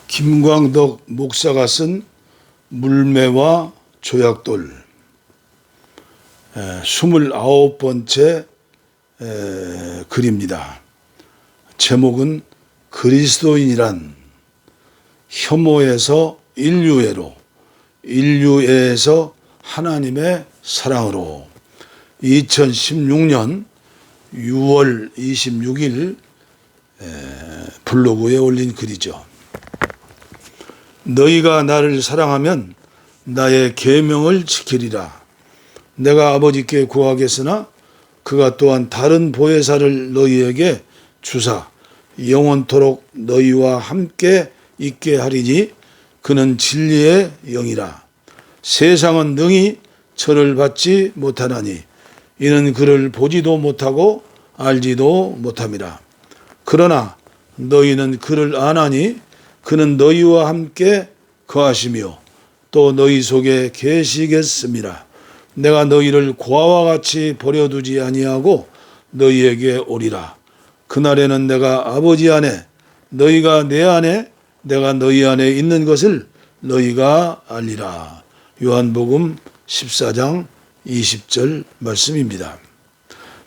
김광덕 목사가 쓴 물매와 조약돌 29번째 글입니다. 제목은 그리스도인이란 혐오에서 인류애로, 인류애에서 하나님의 사랑으로 2016년 6월 26일 블로그에 올린 글이죠. 너희가 나를 사랑하면 나의 계명을 지키리라. 내가 아버지께 구하겠으나 그가 또한 다른 보혜사를 너희에게 주사 영원토록 너희와 함께 있게 하리니 그는 진리의 영이라. 세상은 능히 저를 받지 못하나니 이는 그를 보지도 못하고 알지도 못함이라. 그러나 너희는 그를 아나니 그는 너희와 함께 거하시며 또 너희 속에 계시겠음이라. 내가 너희를 고아와 같이 버려두지 아니하고 너희에게 오리라. 그날에는 내가 아버지 안에 너희가 내 안에 내가 너희 안에 있는 것을 너희가 알리라. 요한복음 14장 20절 말씀입니다.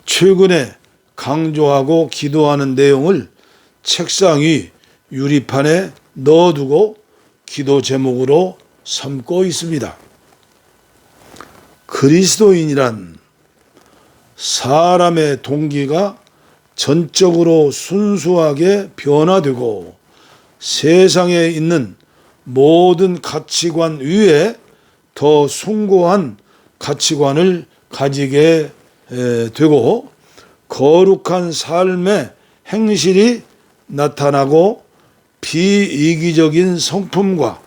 최근에 강조하고 기도하는 내용을 책상 위 유리판에 넣어두고 기도 제목으로 삼고 있습니다. 그리스도인이란 사람의 동기가 전적으로 순수하게 변화되고 세상에 있는 모든 가치관 위에 더 숭고한 가치관을 가지게 되고 거룩한 삶의 행실이 나타나고 비이기적인 성품과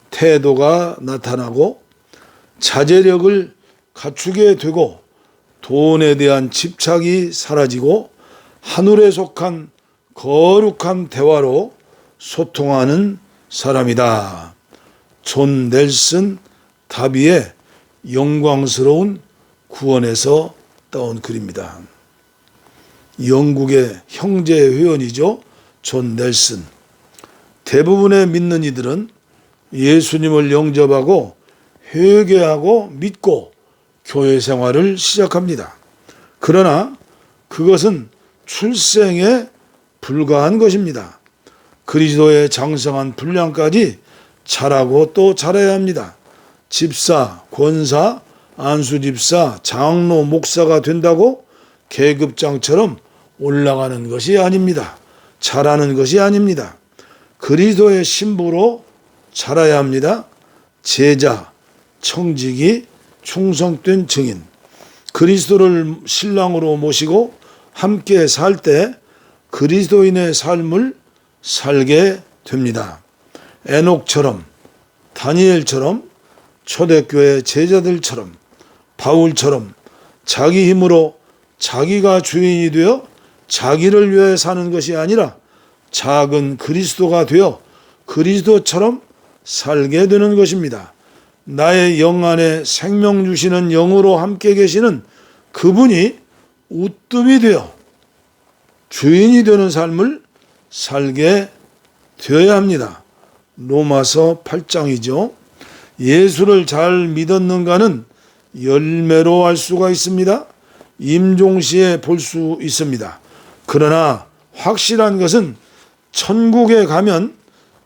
태도가 나타나고 자제력을 갖추게 되고 돈에 대한 집착이 사라지고 하늘에 속한 거룩한 대화로 소통하는 사람이다. 존 넬슨 다비의 영광스러운 구원에서 따온 글입니다. 영국의 형제 회원이죠. 존 넬슨. 대부분의 믿는 이들은 예수님을 영접하고 회개하고 믿고 교회 생활을 시작합니다. 그러나 그것은 출생에 불과한 것입니다. 그리스도의 장성한 분량까지 자라고 또 자라야 합니다. 집사, 권사, 안수집사, 장로, 목사가 된다고 계급장처럼 올라가는 것이 아닙니다. 자라는 것이 아닙니다. 그리스도의 신부로 자라야 합니다. 제자, 청지기, 충성된 증인, 그리스도를 신랑으로 모시고 함께 살 때 그리스도인의 삶을 살게 됩니다. 에녹처럼, 다니엘처럼, 초대교회 제자들처럼, 바울처럼 자기 힘으로 자기가 주인이 되어 자기를 위해 사는 것이 아니라 작은 그리스도가 되어 그리스도처럼 살게 되는 것입니다. 나의 영 안에 생명 주시는 영으로 함께 계시는 그분이 우뜸이 되어 주인이 되는 삶을 살게 되어야 합니다. 로마서 8장이죠. 예수를 잘 믿었는가는 열매로 알 수가 있습니다. 임종시에 볼 수 있습니다. 그러나 확실한 것은 천국에 가면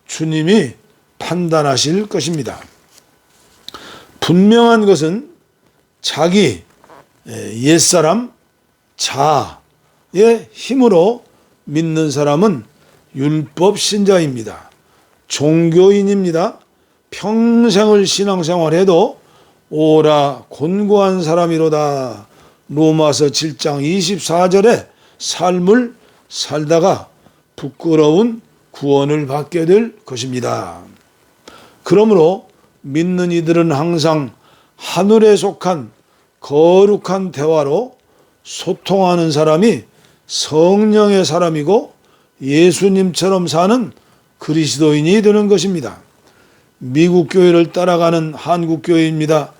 주님이 판단하실 것입니다. 분명한 것은 자기 옛사람 자아의 힘으로 믿는 사람은 율법 신자입니다. 종교인입니다. 평생을 신앙생활해도 오라 곤고한 사람이로다. 로마서 7장 24절에 삶을 살다가 부끄러운 구원을 받게 될 것입니다. 그러므로 믿는 이들은 항상 하늘에 속한 거룩한 대화로 소통하는 사람이 성령의 사람이고 예수님처럼 사는 그리스도인이 되는 것입니다. 미국 교회를 따라가는 한국 교회입니다.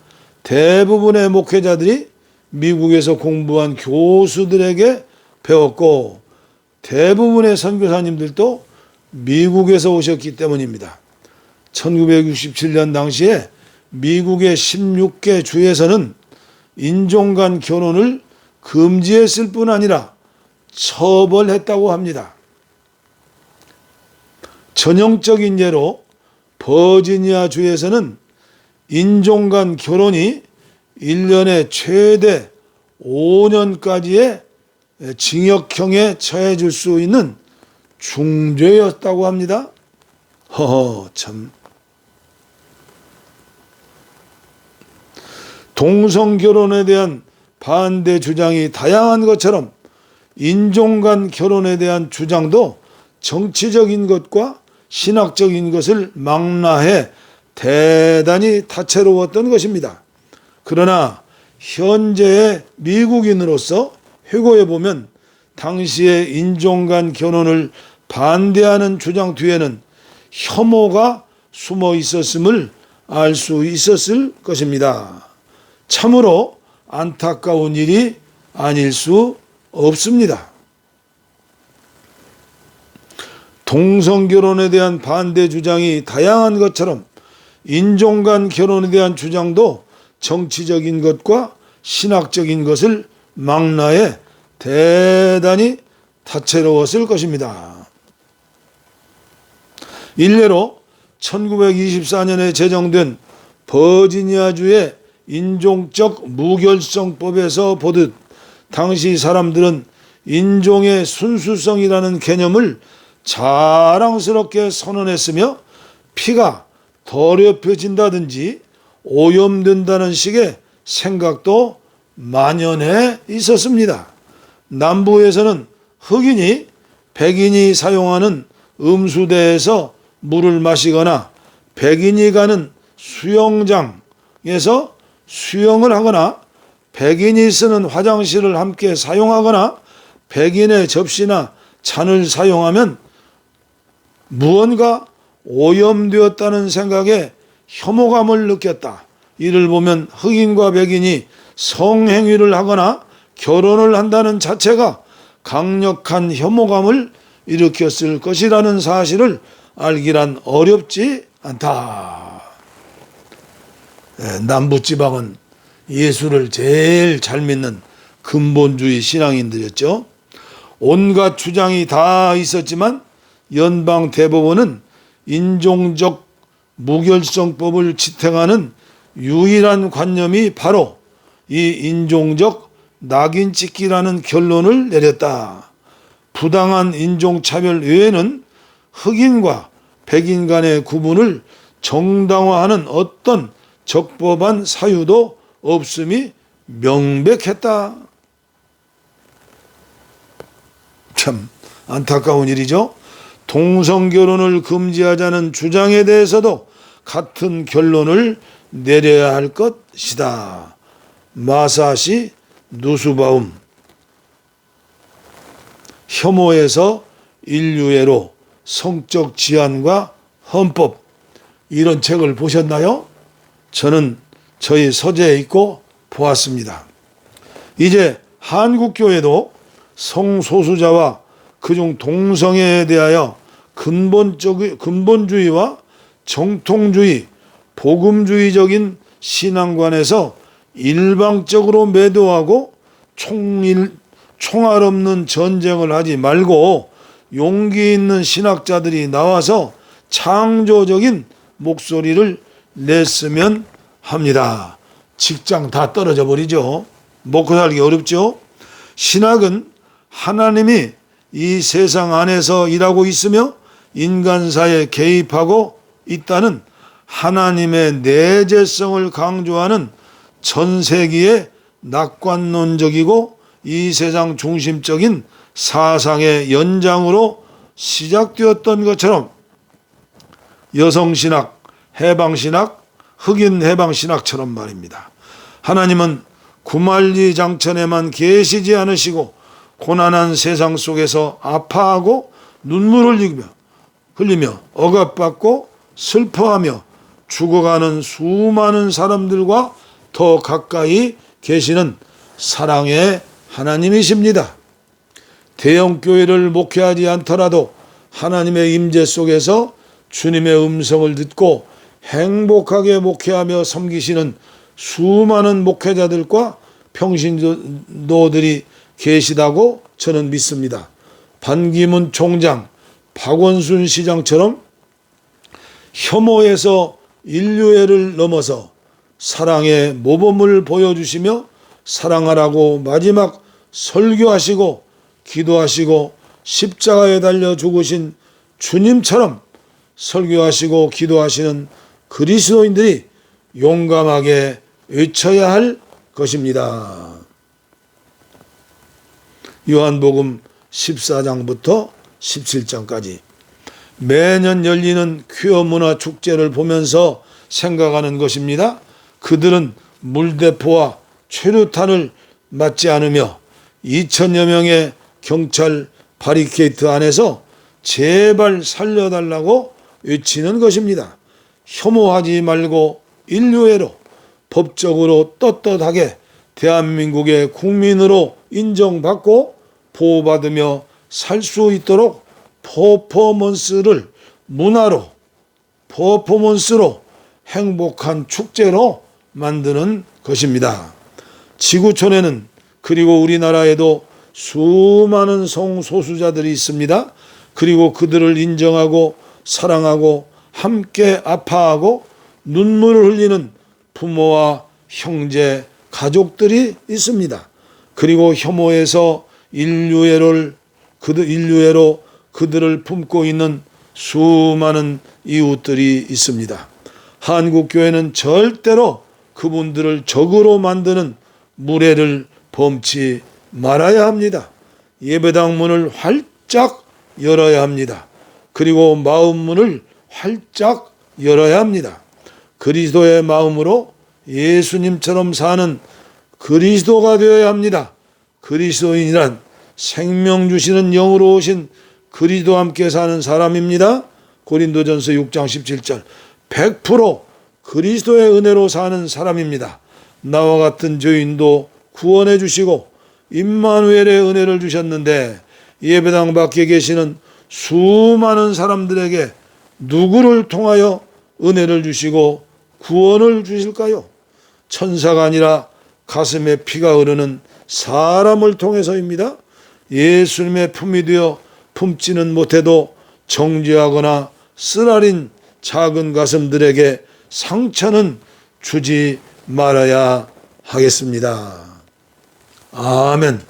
대부분의 목회자들이 미국에서 공부한 교수들에게 배웠고 대부분의 선교사님들도 미국에서 오셨기 때문입니다. 1967년 당시에 미국의 16개 주에서는 인종 간 결혼을 금지했을 뿐 아니라 처벌했다고 합니다. 전형적인 예로 버지니아 주에서는 인종 간 결혼이 1년에 최대 5년까지의 징역형에 처해질 수 있는 중죄였다고 합니다. 참. 동성결혼에 대한 반대 주장이 다양한 것처럼 인종 간 결혼에 대한 주장도 정치적인 것과 신학적인 것을 망라해 대단히 다채로웠던 것입니다. 그러나 현재의 미국인으로서 회고해 보면 당시의 인종 간 결혼을 반대하는 주장 뒤에는 혐오가 숨어 있었음을 알 수 있었을 것입니다. 참으로 안타까운 일이 아닐 수 없습니다. 동성결혼에 대한 반대 주장이 다양한 것처럼 인종 간 결혼에 대한 주장도 정치적인 것과 신학적인 것을 망라해 대단히 다채로웠을 것입니다. 일례로 1924년에 제정된 버지니아주의 인종적 무결성법에서 보듯 당시 사람들은 인종의 순수성이라는 개념을 자랑스럽게 선언했으며 피가 더럽혀진다든지 오염된다는 식의 생각도 만연해 있었습니다. 남부에서는 흑인이 백인이 사용하는 음수대에서 물을 마시거나 백인이 가는 수영장에서 수영을 하거나 백인이 쓰는 화장실을 함께 사용하거나 백인의 접시나 잔을 사용하면 무언가 오염되었다는 생각에 혐오감을 느꼈다. 이를 보면 흑인과 백인이 성행위를 하거나 결혼을 한다는 자체가 강력한 혐오감을 일으켰을 것이라는 사실을 알기란 어렵지 않다. 남부지방은 예수를 제일 잘 믿는 근본주의 신앙인들이었죠. 온갖 주장이 다 있었지만 연방 대법원은 인종적 무결성법을 지탱하는 유일한 관념이 바로 이 인종적 낙인 찍기라는 결론을 내렸다. 부당한 인종차별 외에는 흑인과 백인 간의 구분을 정당화하는 어떤 적법한 사유도 없음이 명백했다. 참 안타까운 일이죠. 동성결혼을 금지하자는 주장에 대해서도 같은 결론을 내려야 할 것이다. 마사시 누스바움, 혐오에서 인류애로 성적 지향과 헌법, 이런 책을 보셨나요? 저는 저희 서재에 있고 보았습니다. 이제 한국교회도 성소수자와 그중 동성애에 대하여 근본주의와 정통주의, 복음주의적인 신앙관에서 일방적으로 매도하고 총알 없는 전쟁을 하지 말고 용기 있는 신학자들이 나와서 창조적인 목소리를 냈으면 합니다. 직장 다 떨어져 버리죠. 먹고 살기 어렵죠. 신학은 하나님이 이 세상 안에서 일하고 있으며 인간사에 개입하고 있다는 하나님의 내재성을 강조하는 전 세기의 낙관론적이고 이 세상 중심적인 사상의 연장으로 시작되었던 것처럼 여성신학, 해방신학, 흑인 해방신학처럼 말입니다. 하나님은 구만리 장천에만 계시지 않으시고 고난한 세상 속에서 아파하고 눈물을 흘리며 억압받고 슬퍼하며 죽어가는 수많은 사람들과 더 가까이 계시는 사랑의 하나님이십니다. 대형교회를 목회하지 않더라도 하나님의 임재 속에서 주님의 음성을 듣고 행복하게 목회하며 섬기시는 수많은 목회자들과 평신도들이 계시다고 저는 믿습니다. 반기문 총장, 박원순 시장처럼 혐오에서 인류애를 넘어서 사랑의 모범을 보여주시며 사랑하라고 마지막 설교하시고 기도하시고 십자가에 달려 죽으신 주님처럼 설교하시고 기도하시는 그리스도인들이 용감하게 외쳐야 할 것입니다. 요한복음 14장부터 17장까지 매년 열리는 퀴어 문화 축제를 보면서 생각하는 것입니다. 그들은 물대포와 최루탄을 맞지 않으며 2천여 명의 경찰 바리케이트 안에서 제발 살려달라고 외치는 것입니다. 혐오하지 말고 인류애로 법적으로 떳떳하게 대한민국의 국민으로 인정받고 보호받으며 살 수 있도록 퍼포먼스로 행복한 축제로 만드는 것입니다. 지구촌에는 그리고 우리나라에도 수많은 성소수자들이 있습니다. 그리고 그들을 인정하고 사랑하고 함께 아파하고 눈물을 흘리는 부모와 형제, 가족들이 있습니다. 그리고 혐오에서 인류애로 그들을 품고 있는 수많은 이웃들이 있습니다. 한국교회는 절대로 그분들을 적으로 만드는 무례를 범치 말아야 합니다. 예배당 문을 활짝 열어야 합니다. 그리고 마음 문을 활짝 열어야 합니다. 그리스도의 마음으로 예수님처럼 사는 그리스도가 되어야 합니다. 그리스도인이란 생명 주시는 영으로 오신 그리스도와 함께 사는 사람입니다. 고린도전서 6장 17절 100% 그리스도의 은혜로 사는 사람입니다. 나와 같은 죄인도 구원해 주시고 임마누엘의 은혜를 주셨는데 예배당 밖에 계시는 수많은 사람들에게 누구를 통하여 은혜를 주시고 구원을 주실까요? 천사가 아니라 가슴에 피가 흐르는 사람을 통해서입니다. 예수님의 품이 되어 품지는 못해도 정죄하거나 쓰라린 작은 가슴들에게 상처는 주지 말아야 하겠습니다. 아멘.